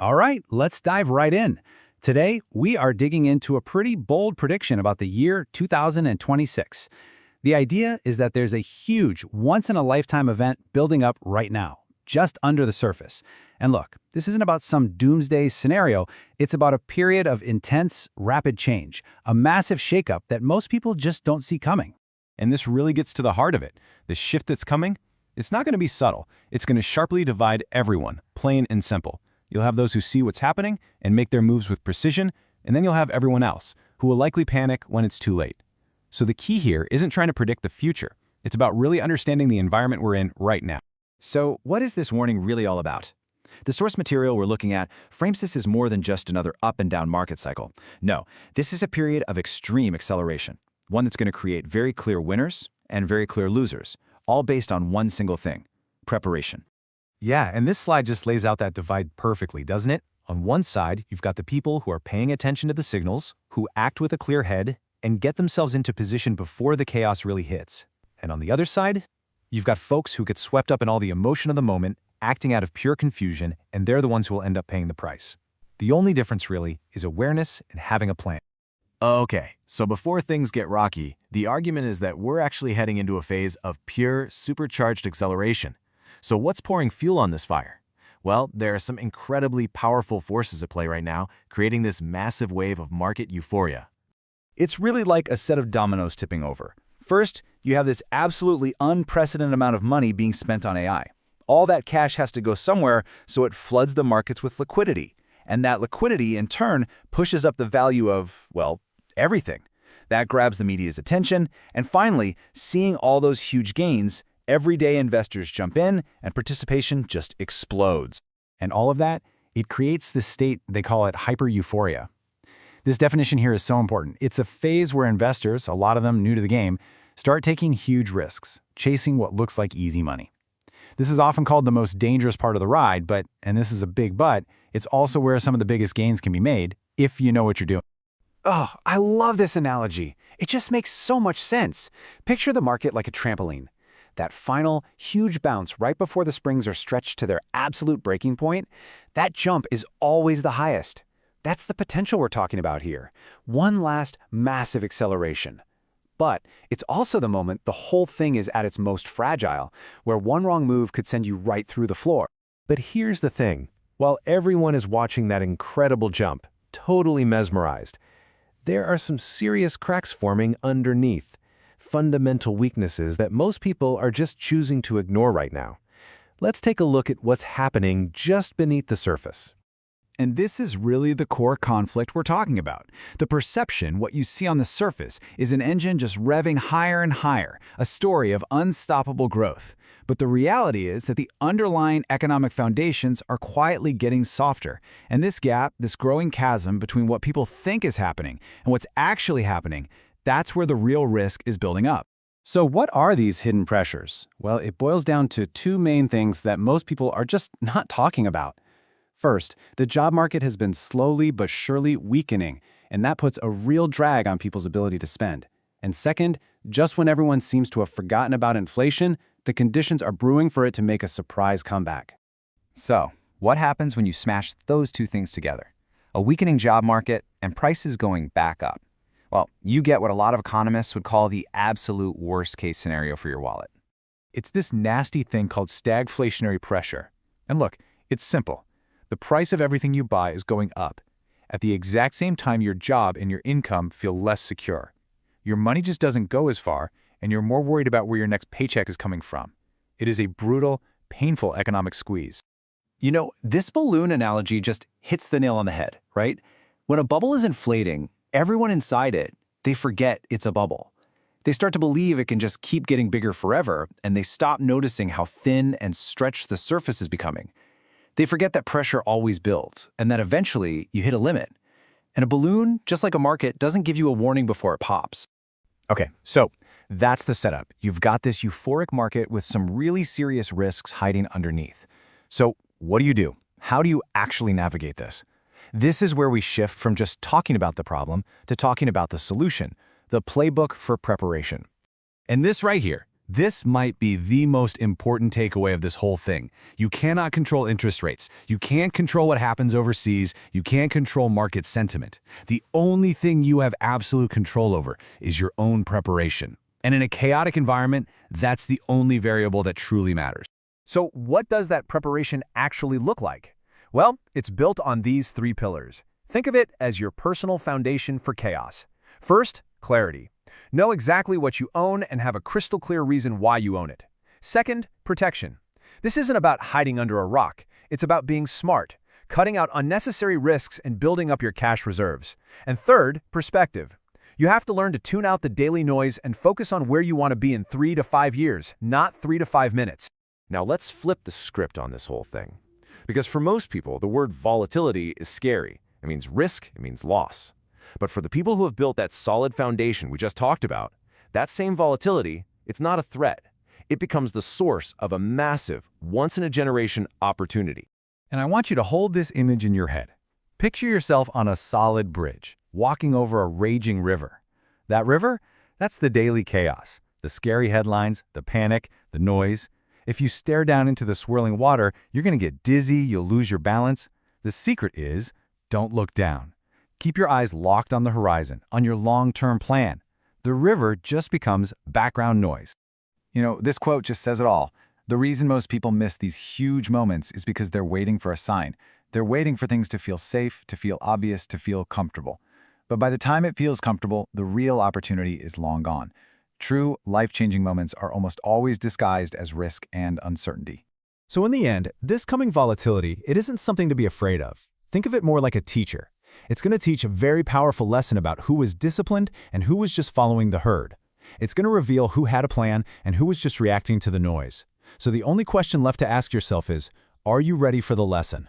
All right, let's dive right in. Today, we are digging into a pretty bold prediction about the year 2026. The idea is that there's a huge, once-in-a-lifetime event building up right now, just under the surface. And look, this isn't about some doomsday scenario, it's about a period of intense, rapid change, a massive shakeup that most people just don't see coming. And this really gets to the heart of it. The shift that's coming, it's not going to be subtle. It's going to sharply divide everyone, plain and simple. You'll have those who see what's happening and make their moves with precision, and then you'll have everyone else, who will likely panic when it's too late. So the key here isn't trying to predict the future. It's about really understanding the environment we're in right now. So what is this warning really all about? The source material we're looking at frames this as more than just another up and down market cycle. No, this is a period of extreme acceleration, one that's going to create very clear winners and very clear losers, all based on one single thing: preparation. Yeah, and this slide just lays out that divide perfectly, doesn't it? On one side, you've got the people who are paying attention to the signals, who act with a clear head, and get themselves into position before the chaos really hits. And on the other side, you've got folks who get swept up in all the emotion of the moment, acting out of pure confusion, and they're the ones who will end up paying the price. The only difference really is awareness and having a plan. Okay, so before things get rocky, the argument is that we're actually heading into a phase of pure, supercharged acceleration. So what's pouring fuel on this fire? Well, there are some incredibly powerful forces at play right now, creating this massive wave of market euphoria. It's really like a set of dominoes tipping over. First, you have this absolutely unprecedented amount of money being spent on AI. All that cash has to go somewhere, so it floods the markets with liquidity. And that liquidity, in turn, pushes up the value of, well, everything. That grabs the media's attention, and finally, seeing all those huge gains, everyday investors jump in, and participation just explodes. And all of that, it creates this state, they call it hyper-euphoria. This definition here is so important. It's a phase where investors, a lot of them new to the game, start taking huge risks, chasing what looks like easy money. This is often called the most dangerous part of the ride, but, and this is a big but, it's also where some of the biggest gains can be made if you know what you're doing. Oh, I love this analogy. It just makes so much sense. Picture the market like a trampoline. That final, huge bounce right before the springs are stretched to their absolute breaking point, that jump is always the highest. That's the potential we're talking about here. One last massive acceleration. But it's also the moment the whole thing is at its most fragile, where one wrong move could send you right through the floor. But here's the thing. While everyone is watching that incredible jump, totally mesmerized, there are some serious cracks forming underneath. Fundamental weaknesses that most people are just choosing to ignore right now. Let's take a look at what's happening just beneath the surface. And this is really the core conflict we're talking about. The perception, what you see on the surface, is an engine just revving higher and higher, a story of unstoppable growth. But the reality is that the underlying economic foundations are quietly getting softer. And this gap, this growing chasm between what people think is happening and what's actually happening, that's where the real risk is building up. So what are these hidden pressures? Well, it boils down to two main things that most people are just not talking about. First, the job market has been slowly but surely weakening, and that puts a real drag on people's ability to spend. And second, just when everyone seems to have forgotten about inflation, the conditions are brewing for it to make a surprise comeback. So, what happens when you smash those two things together? A weakening job market and prices going back up. Well, you get what a lot of economists would call the absolute worst-case scenario for your wallet. It's this nasty thing called stagflationary pressure. And look, it's simple. The price of everything you buy is going up. At the exact same time, your job and your income feel less secure. Your money just doesn't go as far, and you're more worried about where your next paycheck is coming from. It is a brutal, painful economic squeeze. You know, this balloon analogy just hits the nail on the head, right? When a bubble is inflating, everyone inside it, they forget it's a bubble. They start to believe it can just keep getting bigger forever, and they stop noticing how thin and stretched the surface is becoming. They forget that pressure always builds, and that eventually you hit a limit. And a balloon, just like a market, doesn't give you a warning before it pops. Okay, so that's the setup. You've got this euphoric market with some really serious risks hiding underneath. So what do? How do you actually navigate this? This is where we shift from just talking about the problem to talking about the solution, the playbook for preparation. And this right here, This might be the most important takeaway of this whole thing. You cannot control interest rates. You can't control what happens overseas. You can't control market sentiment. The only thing you have absolute control over is your own preparation. And in a chaotic environment, that's the only variable that truly matters. So what does that preparation actually look like? Well, it's built on these 3 pillars. Think of it as your personal foundation for chaos. First, clarity. Know exactly what you own and have a crystal clear reason why you own it. Second, protection. This isn't about hiding under a rock. It's about being smart, cutting out unnecessary risks and building up your cash reserves. And third, perspective. You have to learn to tune out the daily noise and focus on where you want to be in 3 to 5 years, not 3 to 5 minutes. Now let's flip the script on this whole thing. Because for most people, the word volatility is scary. It means risk, it means loss. But for the people who have built that solid foundation we just talked about, that same volatility, it's not a threat. It becomes the source of a massive, once-in-a-generation opportunity. And I want you to hold this image in your head. Picture yourself on a solid bridge, walking over a raging river. That river? That's the daily chaos, the scary headlines, the panic, the noise. If you stare down into the swirling water, you're going to get dizzy, you'll lose your balance. The secret is, don't look down. Keep your eyes locked on the horizon, on your long-term plan. The river just becomes background noise. You know, this quote just says it all. The reason most people miss these huge moments is because they're waiting for a sign. They're waiting for things to feel safe, to feel obvious, to feel comfortable. But by the time it feels comfortable, the real opportunity is long gone. True, life-changing moments are almost always disguised as risk and uncertainty. So in the end, this coming volatility, it isn't something to be afraid of. Think of it more like a teacher. It's going to teach a very powerful lesson about who was disciplined and who was just following the herd. It's going to reveal who had a plan and who was just reacting to the noise. So the only question left to ask yourself is, are you ready for the lesson?